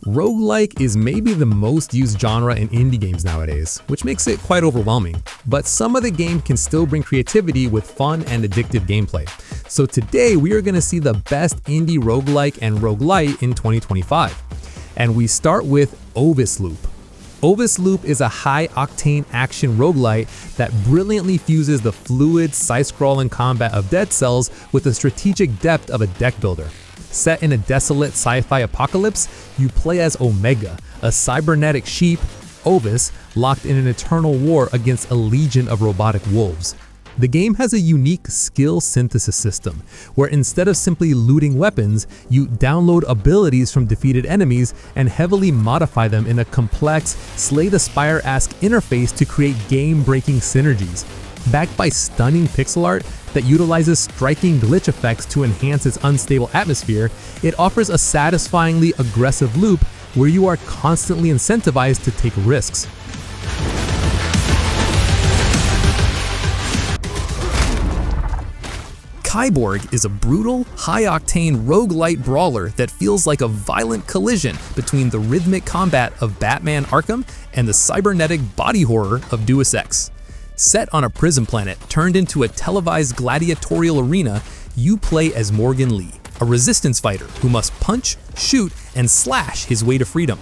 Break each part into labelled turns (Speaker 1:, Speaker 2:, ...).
Speaker 1: Roguelike is maybe the most used genre in indie games nowadays, which makes it quite overwhelming. But some of the game can still bring creativity with fun and addictive gameplay. So today we are going to see the best indie roguelike and roguelite in 2025. And we start with Ovis Loop. Ovis Loop is a high-octane action roguelite that brilliantly fuses the fluid, side-scrolling combat of Dead Cells with the strategic depth of a deck builder. Set in a desolate sci-fi apocalypse, you play as Omega, a cybernetic sheep, Ovis, locked in an eternal war against a legion of robotic wolves. The game has a unique skill synthesis system, where instead of simply looting weapons, you download abilities from defeated enemies and heavily modify them in a complex, Slay the Spire-esque interface to create game-breaking synergies. Backed by stunning pixel art that utilizes striking glitch effects to enhance its unstable atmosphere, it offers a satisfyingly aggressive loop where you are constantly incentivized to take risks. KIBORG is a brutal, high-octane roguelite brawler that feels like a violent collision between the rhythmic combat of Batman Arkham and the cybernetic body horror of Deus Ex. Set on a prison planet turned into a televised gladiatorial arena, you play as Morgan Lee, a resistance fighter who must punch, shoot, and slash his way to freedom.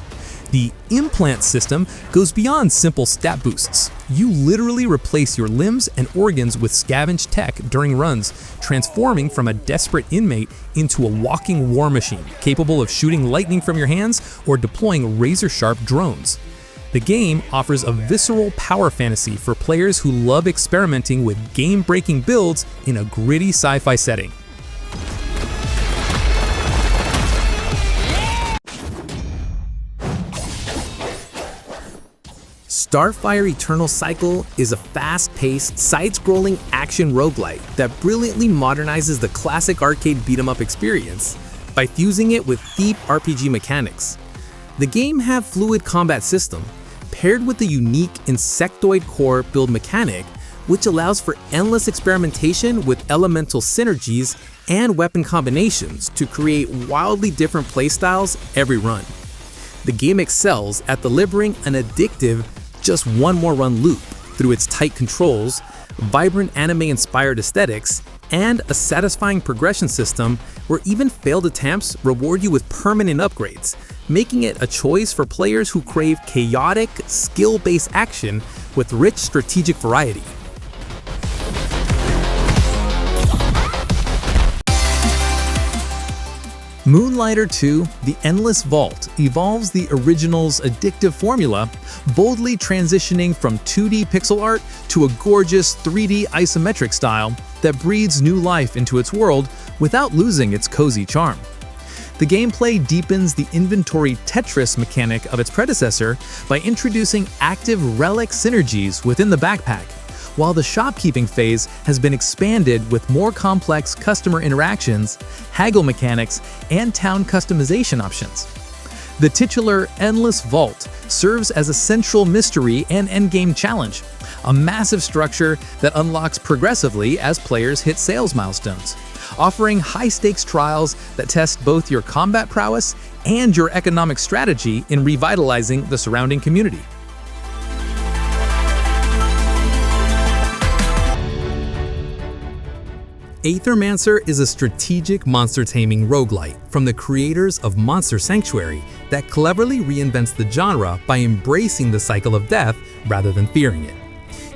Speaker 1: The implant system goes beyond simple stat boosts. You literally replace your limbs and organs with scavenged tech during runs, transforming from a desperate inmate into a walking war machine capable of shooting lightning from your hands or deploying razor-sharp drones. The game offers a visceral power fantasy for players who love experimenting with game-breaking builds in a gritty sci-fi setting. Starfire Eternal Cycle is a fast-paced, side-scrolling action roguelite that brilliantly modernizes the classic arcade beat-em-up experience by fusing it with deep RPG mechanics. The game has a fluid combat system, paired with the unique insectoid core build mechanic, which allows for endless experimentation with elemental synergies and weapon combinations to create wildly different playstyles every run. The game excels at delivering an addictive just one more run loop through its tight controls, vibrant anime-inspired aesthetics, and a satisfying progression system where even failed attempts reward you with permanent upgrades, making it a choice for players who crave chaotic, skill-based action with rich strategic variety. Moonlighter 2: The Endless Vault evolves the original's addictive formula, boldly transitioning from 2D pixel art to a gorgeous 3D isometric style that breathes new life into its world without losing its cozy charm. The gameplay deepens the inventory Tetris mechanic of its predecessor by introducing active relic synergies within the backpack, while the shopkeeping phase has been expanded with more complex customer interactions, haggle mechanics, and town customization options. The titular Endless Vault serves as a central mystery and endgame challenge, a massive structure that unlocks progressively as players hit sales milestones, offering high-stakes trials that test both your combat prowess and your economic strategy in revitalizing the surrounding community. Aethermancer is a strategic monster-taming roguelite from the creators of Monster Sanctuary that cleverly reinvents the genre by embracing the cycle of death rather than fearing it.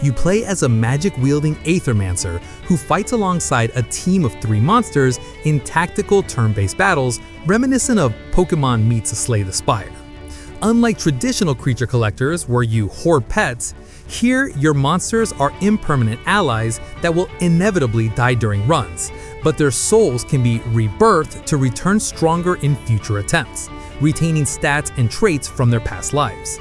Speaker 1: You play as a magic-wielding Aethermancer who fights alongside a team of 3 monsters in tactical turn-based battles reminiscent of Pokemon meets Slay the Spire. Unlike traditional creature collectors where you hoard pets, here your monsters are impermanent allies that will inevitably die during runs, but their souls can be rebirthed to return stronger in future attempts, retaining stats and traits from their past lives.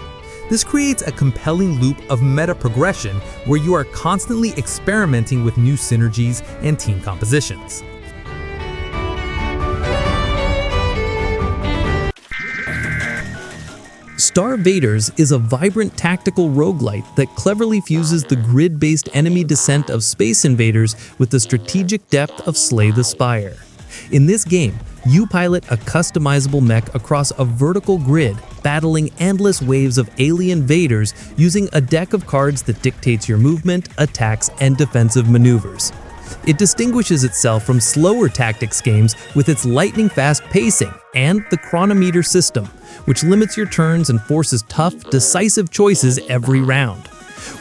Speaker 1: This creates a compelling loop of meta progression where you are constantly experimenting with new synergies and team compositions. StarVaders is a vibrant tactical roguelite that cleverly fuses the grid-based enemy descent of Space Invaders with the strategic depth of Slay the Spire. In this game,
Speaker 2: You pilot a customizable mech across a vertical grid, battling endless waves of alien invaders using a deck of cards that dictates your movement, attacks, and defensive maneuvers. It distinguishes itself from slower tactics games with its lightning-fast pacing and the chronometer system, which limits your turns and forces tough, decisive choices every round.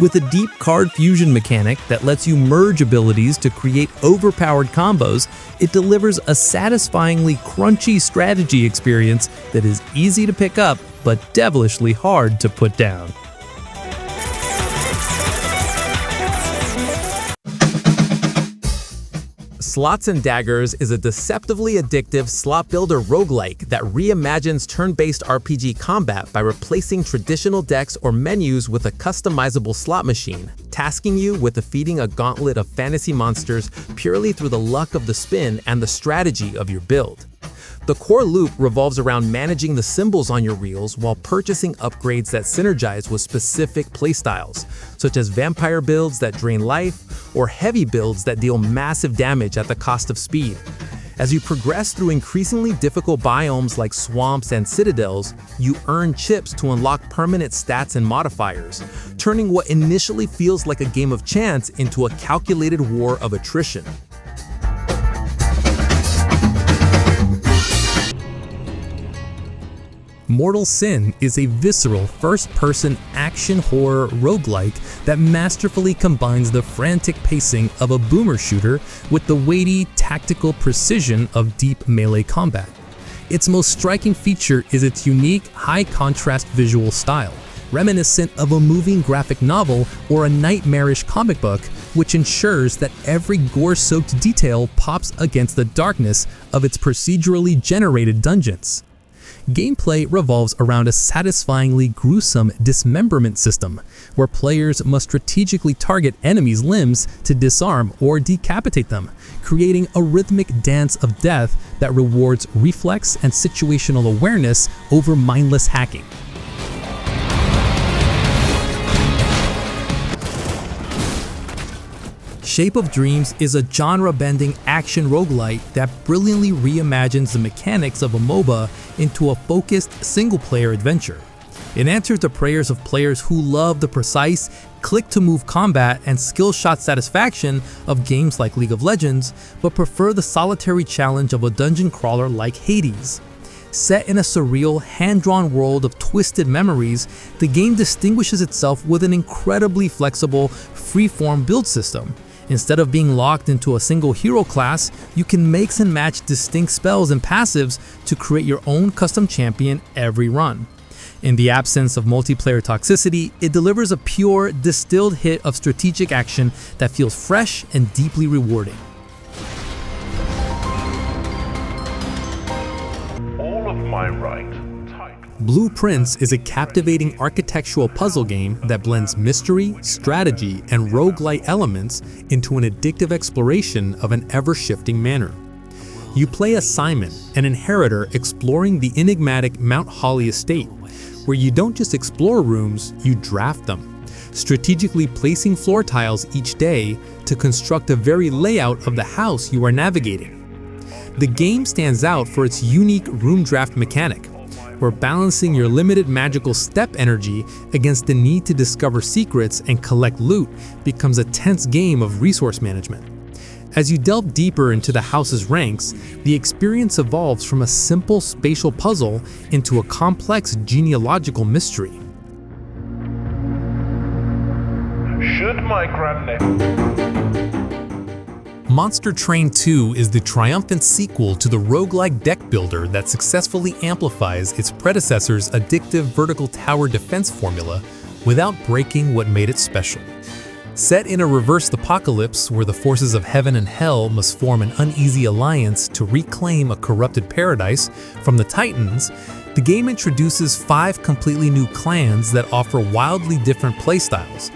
Speaker 2: With a deep card fusion mechanic that lets you merge abilities to create overpowered combos, it delivers a satisfyingly crunchy strategy experience that is easy to pick up but devilishly hard to put down.
Speaker 1: Slots and Daggers is a deceptively addictive slot builder roguelike that reimagines turn-based RPG combat by replacing traditional decks or menus with a customizable slot machine, tasking you with defeating a gauntlet of fantasy monsters purely through the luck of the spin and the strategy of your build. The core loop revolves around managing the symbols on your reels while purchasing upgrades that synergize with specific playstyles, such as vampire builds that drain life or heavy builds that deal massive damage at the cost of speed. As you progress through increasingly difficult biomes like swamps and citadels, you earn chips to unlock permanent stats and modifiers, turning what initially feels like a game of chance into a calculated war of attrition. Mortal Sin is a visceral, first-person action horror roguelike that masterfully combines the frantic pacing of a boomer shooter with the weighty, tactical precision of deep melee combat. Its most striking feature is its unique, high-contrast visual style, reminiscent of a moving graphic novel or a nightmarish comic book, which ensures that every gore-soaked detail pops against the darkness of its procedurally generated dungeons. Gameplay revolves around a satisfyingly gruesome dismemberment system, where players must strategically target enemies' limbs to disarm or decapitate them, creating a rhythmic dance of death that rewards reflex and situational awareness over mindless hacking. Shape of Dreams is a genre-bending action roguelite that brilliantly reimagines the mechanics of a MOBA into a focused single-player adventure. It answers the prayers of players who love the precise, click-to-move combat and skill shot satisfaction of games like League of Legends, but prefer the solitary challenge of a dungeon crawler like Hades. Set in a surreal, hand-drawn world of twisted memories, the game distinguishes itself with an incredibly flexible, free-form build system. Instead of being locked into a single hero class, you can mix and match distinct spells and passives to create your own custom champion every run. In the absence of multiplayer toxicity, it delivers a pure, distilled hit of strategic action that feels fresh and deeply rewarding.
Speaker 3: All of my right.
Speaker 1: Blueprints is a captivating architectural puzzle game that blends mystery, strategy, and roguelite elements into an addictive exploration of an ever-shifting manor. You play as Simon, an inheritor exploring the enigmatic Mount Holly estate, where you don't just explore rooms, you draft them, strategically placing floor tiles each day to construct the very layout of the house you are navigating. The game stands out for its unique room draft mechanic, where balancing your limited magical step energy against the need to discover secrets and collect loot becomes a tense game of resource management. As you delve deeper into the house's ranks, the experience evolves from a simple spatial puzzle into a complex genealogical mystery.
Speaker 3: Should my granddad...
Speaker 1: Monster Train 2 is the triumphant sequel to the roguelike deck builder that successfully amplifies its predecessor's addictive vertical tower defense formula without breaking what made it special. Set in a reversed apocalypse where the forces of heaven and hell must form an uneasy alliance to reclaim a corrupted paradise from the Titans, the game introduces 5 completely new clans that offer wildly different playstyles.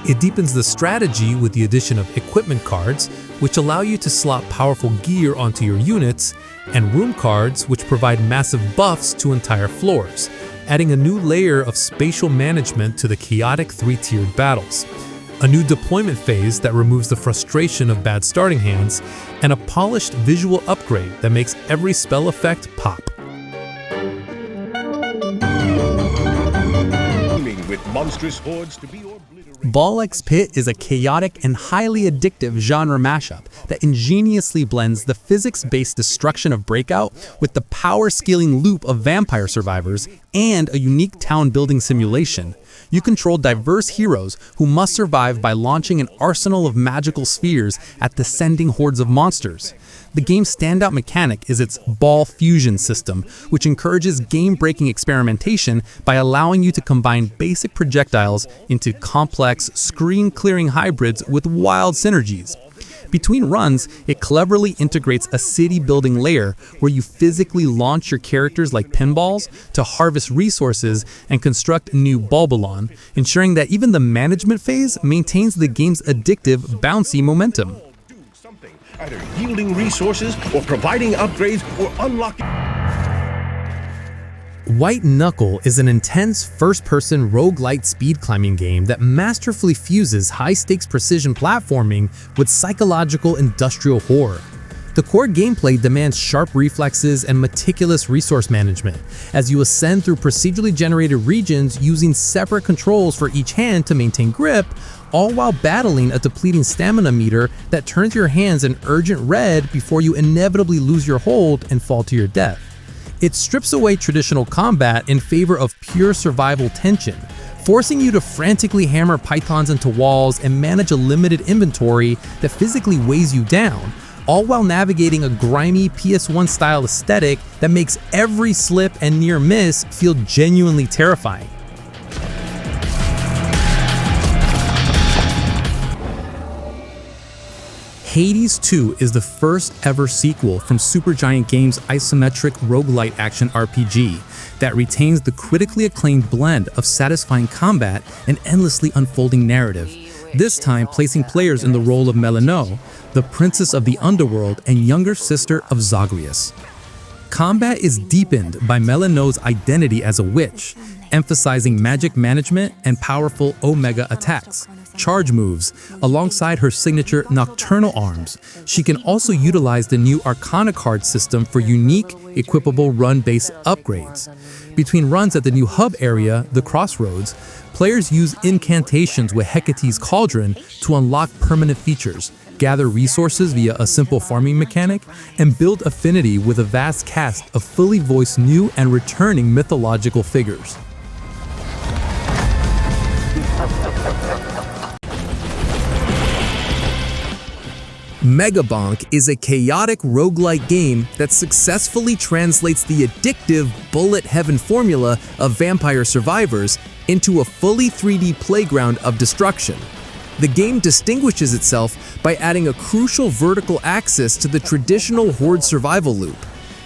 Speaker 1: It deepens the strategy with the addition of equipment cards, which allow you to slot powerful gear onto your units, and room cards, which provide massive buffs to entire floors, adding a new layer of spatial management to the chaotic 3-tiered battles. a new deployment phase that removes the frustration of bad starting hands, and a polished visual upgrade that makes every spell effect pop.
Speaker 4: With monstrous hordes to be obliterated.
Speaker 5: Volek's Pit is a chaotic and highly addictive genre mashup that ingeniously blends the physics-based destruction of Breakout with the power-scaling loop of Vampire Survivors and a unique town-building simulation. You control diverse heroes who must survive by launching an arsenal of magical spheres at descending hordes of monsters. The game's standout mechanic is its ball fusion system, which encourages game-breaking experimentation by allowing you to combine basic projectiles into complex, screen-clearing hybrids with wild synergies. Between runs, it cleverly integrates a city-building layer where you physically launch your characters like pinballs to harvest resources and construct new Bulbalon, ensuring that even the management phase maintains the game's addictive, bouncy momentum.
Speaker 4: Either yielding resources or providing upgrades or unlocking.
Speaker 1: White Knuckle is an intense first-person roguelite speed climbing game that masterfully fuses high-stakes precision platforming with psychological industrial horror. The core gameplay demands sharp reflexes and meticulous resource management, as you ascend through procedurally generated regions using separate controls for each hand to maintain grip, all while battling a depleting stamina meter that turns your hands an urgent red before you inevitably lose your hold and fall to your death. It strips away traditional combat in favor of pure survival tension, forcing you to frantically hammer pythons into walls and manage a limited inventory that physically weighs you down, all while navigating a grimy PS1 style aesthetic that makes every slip and near miss feel genuinely terrifying. Hades 2 is the first ever sequel from Supergiant Games' isometric roguelite action RPG that retains the critically acclaimed blend of satisfying combat and endlessly unfolding narrative, this time placing players in the role of Melinoe, the princess of the underworld and younger sister of Zagreus. Combat is deepened by Melinoe's identity as a witch, emphasizing magic management and powerful Omega attacks, charge moves, alongside her signature Nocturnal Arms. She can also utilize the new Arcana card system for unique, equipable run-based upgrades. Between runs at the new hub area, the Crossroads, players use incantations with Hecate's Cauldron to unlock permanent features, gather resources via a simple farming mechanic, and build affinity with a vast cast of fully voiced new and returning mythological figures. Megabonk is a chaotic roguelike game that successfully translates the addictive bullet heaven formula of Vampire Survivors into a fully 3D playground of destruction. The game distinguishes itself by adding a crucial vertical axis to the traditional horde survival loop.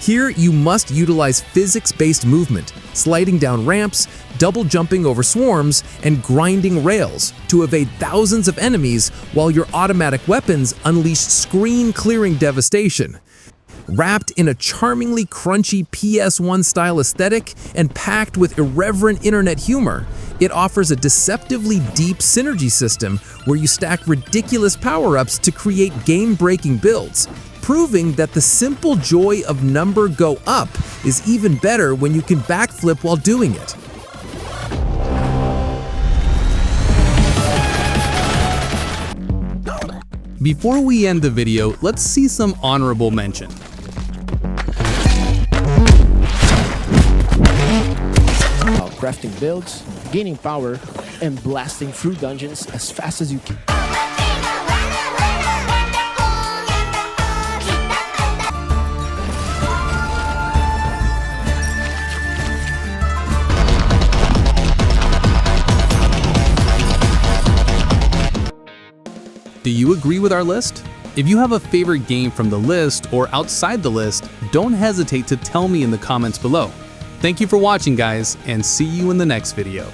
Speaker 1: Here, you must utilize physics-based movement, sliding down ramps, double jumping over swarms, and grinding rails to evade thousands of enemies while your automatic weapons unleash screen-clearing devastation. Wrapped in a charmingly crunchy PS1-style aesthetic and packed with irreverent internet humor, it offers a deceptively deep synergy system where you stack ridiculous power-ups to create game-breaking builds, proving that the simple joy of number go up is even better when you can backflip while doing it.
Speaker 5: Before we end the video, let's see some honorable mention.
Speaker 6: Crafting builds, gaining power, and blasting through dungeons as fast as you can.
Speaker 5: Do you agree with our list? If you have a favorite game from the list or outside the list, don't hesitate to tell me in the comments below. Thank you for watching, guys, and see you in the next video.